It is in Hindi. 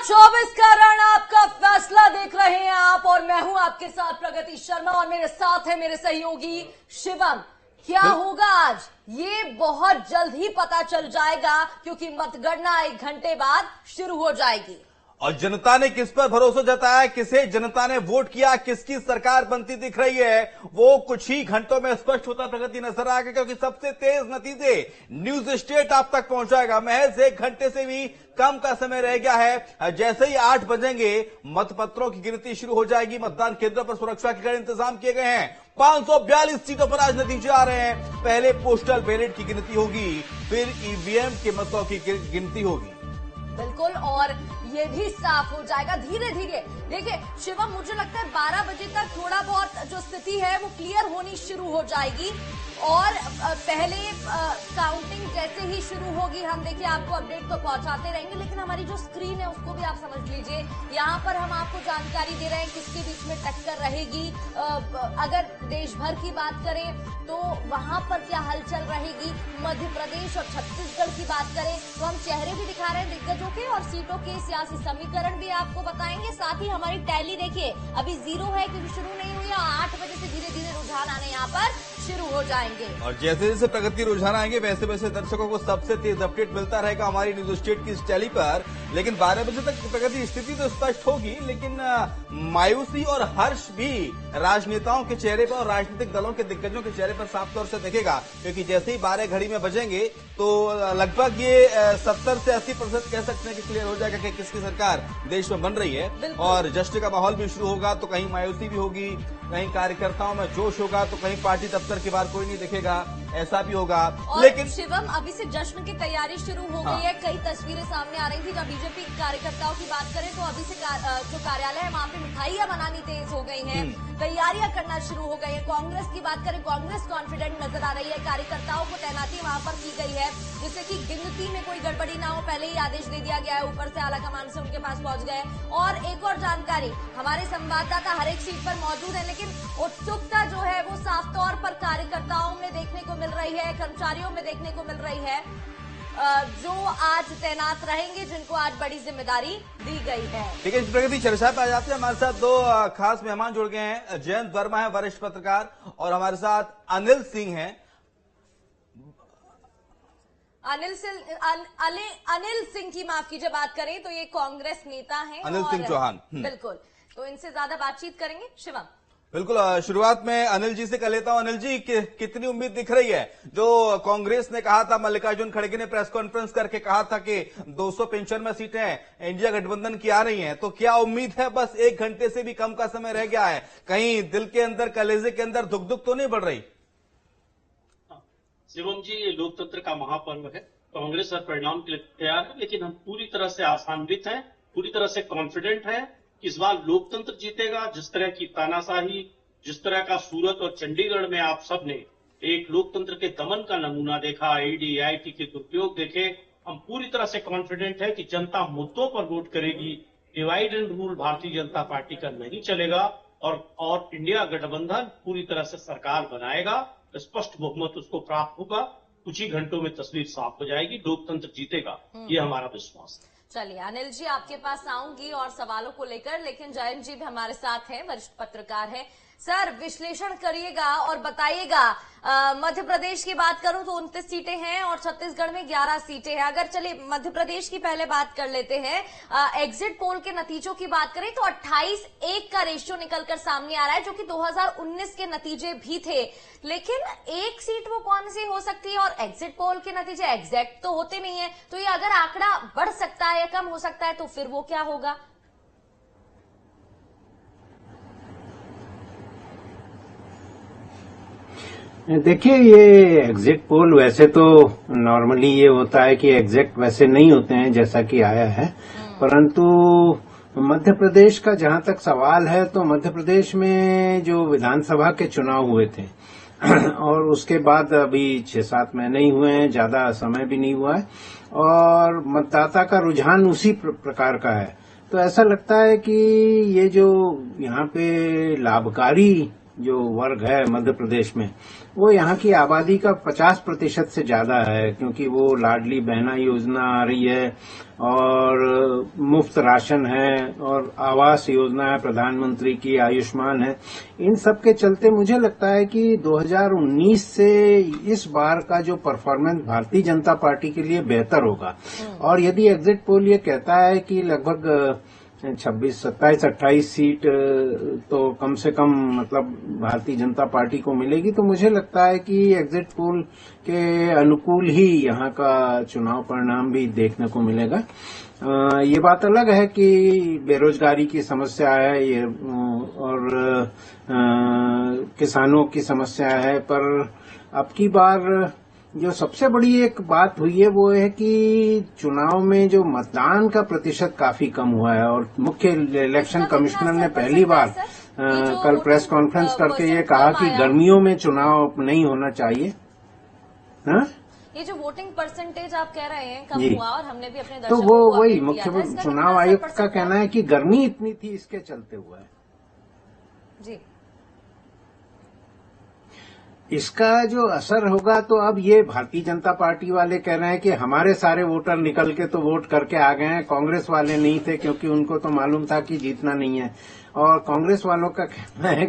2024 का रण आपका फैसला देख रहे हैं आप, और मैं हूं आपके साथ प्रगति शर्मा, और मेरे साथ है मेरे सहयोगी शिवम। क्या होगा आज ये बहुत जल्द ही पता चल जाएगा, क्योंकि मतगणना 1 घंटे बाद शुरू हो जाएगी। और जनता ने किस पर भरोसा जताया, किसे जनता ने वोट किया, किसकी सरकार बनती दिख रही है, वो कुछ ही घंटों में स्पष्ट होता प्रगति नजर आएगा, क्योंकि सबसे तेज नतीजे न्यूज स्टेट आप तक पहुंचाएगा। महज 1 घंटे से भी कम का समय रह गया है। जैसे ही 8 बजेंगे मतपत्रों की गिनती शुरू हो जाएगी। मतदान केंद्रों पर सुरक्षा के कड़े इंतजाम किए गए हैं। 542 सीटों पर आज नतीजे आ रहे हैं। पहले पोस्टल बैलेट की गिनती होगी, फिर ईवीएम के मतों की गिनती होगी। बिल्कुल, और ये भी साफ हो जाएगा धीरे धीरे। देखिए शिवम, मुझे लगता है 12 बजे तक थोड़ा बहुत जो स्थिति है वो क्लियर होनी शुरू हो जाएगी, और पहले काउंटिंग जैसे ही शुरू होगी हम देखिए आपको अपडेट तो पहुंचाते रहेंगे, लेकिन हमारी जो स्क्रीन है उसको भी आप समझ लीजिए। यहाँ पर हम आपको जानकारी दे रहे हैं किसके बीच में टक्कर रहेगी। अगर देश भर की बात करें तो वहां पर क्या हलचल रहेगी। मध्य प्रदेश और छत्तीसगढ़ की बात करें तो हम चेहरे भी दिखा रहे हैं दिग्गजों के, और सीटों के सियासी समीकरण भी आपको बताएंगे। साथ ही हमारी टैली देखिए अभी 0 है क्योंकि शुरू नहीं हुई, और 8 बजे से धीरे धीरे रुझान आने यहाँ पर शुरू हो जाएंगे। और जैसे जैसे प्रगति रुझान आएंगे वैसे वैसे दर्शकों को सबसे तेज अपडेट मिलता रहेगा हमारी न्यूज स्टेट की इस टैली पर। लेकिन 12 बजे तक प्रगति स्थिति तो स्पष्ट होगी, लेकिन मायूसी और हर्ष भी राजनेताओं के चेहरे पर और राजनीतिक दलों के दिग्गजों के चेहरे पर साफ तौर से दिखेगा, क्योंकि जैसे ही 12 घड़ी में बजेंगे तो लगभग ये 70 से 80% कह सकते हैं कि क्लियर हो जाएगा कि किसकी सरकार देश में बन रही है। और जश्न का माहौल भी शुरू होगा, तो कहीं मायूसी भी होगी, कहीं कार्यकर्ताओं में जोश होगा, तो कहीं पार्टी दफ्तर के बाहर कोई नहीं दिखेगा, ऐसा भी होगा। लेकिन शिवम, अभी से जश्न की तैयारी शुरू हो गई है। कई तस्वीरें सामने आ रही थी। जब बीजेपी कार्यकर्ताओं की बात करें तो अभी से जो कार्यालय है वहाँ पे मिठाइयां बनानी तेज हो गई हैं, तैयारियां करना शुरू हो गई है। कांग्रेस की बात करें, कांग्रेस कॉन्फिडेंट नजर आ रही है। कार्यकर्ताओं को तैनाती वहाँ पर की गई है, जिससे कि गिनती में कोई गड़बड़ी ना हो। पहले ही आदेश दे दिया गया है, ऊपर से आलाकमान से उनके पास पहुंच गए। और एक और जानकारी, हमारे संवाददाता हर एक सीट पर मौजूद है, लेकिन उत्सुकता जो है वो साफ तौर पर कार्यकर्ताओं में देखने को मिल रही है, कर्मचारियों में देखने को मिल रही है, जो आज तैनात रहेंगे, जिनको आज बड़ी जिम्मेदारी दी गई है। ठीक है, इस प्रगति चर्चा पे आ जाते हैं। हमारे साथ 2 खास मेहमान जुड़ गए हैं। जयंत वर्मा है वरिष्ठ पत्रकार, और हमारे साथ अनिल सिंह हैं। अनिल सिंह की माफ कीजिए बात करें तो ये कांग्रेस नेता हैं, अनिल सिंह चौहान। बिल्कुल, तो इनसे ज्यादा बातचीत करेंगे शिवम। बिल्कुल, शुरुआत में अनिल जी से कर लेता हूं। अनिल जी, कितनी उम्मीद दिख रही है? जो कांग्रेस ने कहा था, मल्लिकार्जुन खड़गे ने प्रेस कॉन्फ्रेंस करके कहा था कि 295 सीटें इंडिया गठबंधन की आ रही हैं, तो क्या उम्मीद है? बस 1 घंटे से भी कम का समय रह गया है, कहीं दिल के अंदर, कलेजे के अंदर धुक तो नहीं बढ़ रही? शिवम जी, ये लोकतंत्र का महापर्व है। कांग्रेस हर परिणाम के लिए तैयार है, लेकिन हम पूरी तरह से आशान्वित हैं, पूरी तरह से कॉन्फिडेंट हैं कि इस बार लोकतंत्र जीतेगा। जिस तरह की तानाशाही, जिस तरह का सूरत और चंडीगढ़ में आप सब ने एक लोकतंत्र के दमन का नमूना देखा, ईडी आईटी के दुरुपयोग देखे, हम पूरी तरह से कॉन्फिडेंट है कि जनता मुद्दों पर वोट करेगी। Divide and rule Bharatiya Janata party का नहीं चलेगा, और इंडिया गठबंधन पूरी तरह से सरकार बनाएगा। स्पष्ट बहुमत उसको प्राप्त होगा। कुछ ही घंटों में तस्वीर साफ हो जाएगी, लोकतंत्र जीतेगा, ये हमारा विश्वास है। चलिए अनिल जी, आपके पास आऊंगी और सवालों को लेकर, लेकिन जयंत जी भी हमारे साथ हैं, वरिष्ठ पत्रकार हैं। सर, विश्लेषण करिएगा और बताइएगा। मध्य प्रदेश की बात करूं तो 29 सीटें हैं और छत्तीसगढ़ में 11 सीटें हैं। अगर चलिए मध्य प्रदेश की पहले बात कर लेते हैं। एग्जिट पोल के नतीजों की बात करें तो 28-1 का रेशियो निकलकर सामने आ रहा है, जो कि 2019 के नतीजे भी थे। लेकिन एक सीट वो कौन सी हो सकती है, और एग्जिट पोल के नतीजे एग्जैक्ट तो होते नहीं है, तो ये अगर आंकड़ा बढ़ सकता है या कम हो सकता है तो फिर वो क्या होगा? देखिए, ये एग्जिट पोल वैसे तो नॉर्मली ये होता है कि एग्जैक्ट वैसे नहीं होते हैं जैसा कि आया है, परंतु मध्य प्रदेश का जहां तक सवाल है तो मध्य प्रदेश में जो विधानसभा के चुनाव हुए थे और उसके बाद अभी 6-7 महीने ही हुए हैं, ज्यादा समय भी नहीं हुआ है, और मतदाता का रुझान उसी प्रकार का है। तो ऐसा लगता है कि ये जो यहाँ पे लाभकारी जो वर्ग है मध्य प्रदेश में, वो यहाँ की आबादी का 50% से ज्यादा है, क्योंकि वो लाडली बहना योजना आ रही है और मुफ्त राशन है और आवास योजना है प्रधानमंत्री की, आयुष्मान है। इन सब के चलते मुझे लगता है कि 2019 से इस बार का जो परफॉर्मेंस भारतीय जनता पार्टी के लिए बेहतर होगा। और यदि एग्जिट पोल ये कहता है कि लगभग 26, 27, 28 सीट तो कम से कम मतलब भारतीय जनता पार्टी को मिलेगी, तो मुझे लगता है कि एग्जिट पोल के अनुकूल ही यहाँ का चुनाव परिणाम भी देखने को मिलेगा। ये बात अलग है कि बेरोजगारी की समस्या है ये और किसानों की समस्या है, पर अब की बार जो सबसे बड़ी एक बात हुई है वो है कि चुनाव में जो मतदान का प्रतिशत काफी कम हुआ है और मुख्य इलेक्शन कमिश्नर ने पहली बार कल प्रेस कॉन्फ्रेंस करके ये कहा कि गर्मियों में चुनाव नहीं होना चाहिए। हाँ? ये जो वोटिंग परसेंटेज आप कह रहे हैं कम हुआ और हमने भी अपने तो वो वही मुख्य चुनाव आयोग का कहना है कि गर्मी इतनी थी इसके चलते हुआ है जी। इसका जो असर होगा तो अब ये भारतीय जनता पार्टी वाले कह रहे हैं कि हमारे सारे वोटर निकल के तो वोट करके आ गए हैं, कांग्रेस वाले नहीं थे क्योंकि उनको तो मालूम था कि जीतना नहीं है। और कांग्रेस वालों का कहना है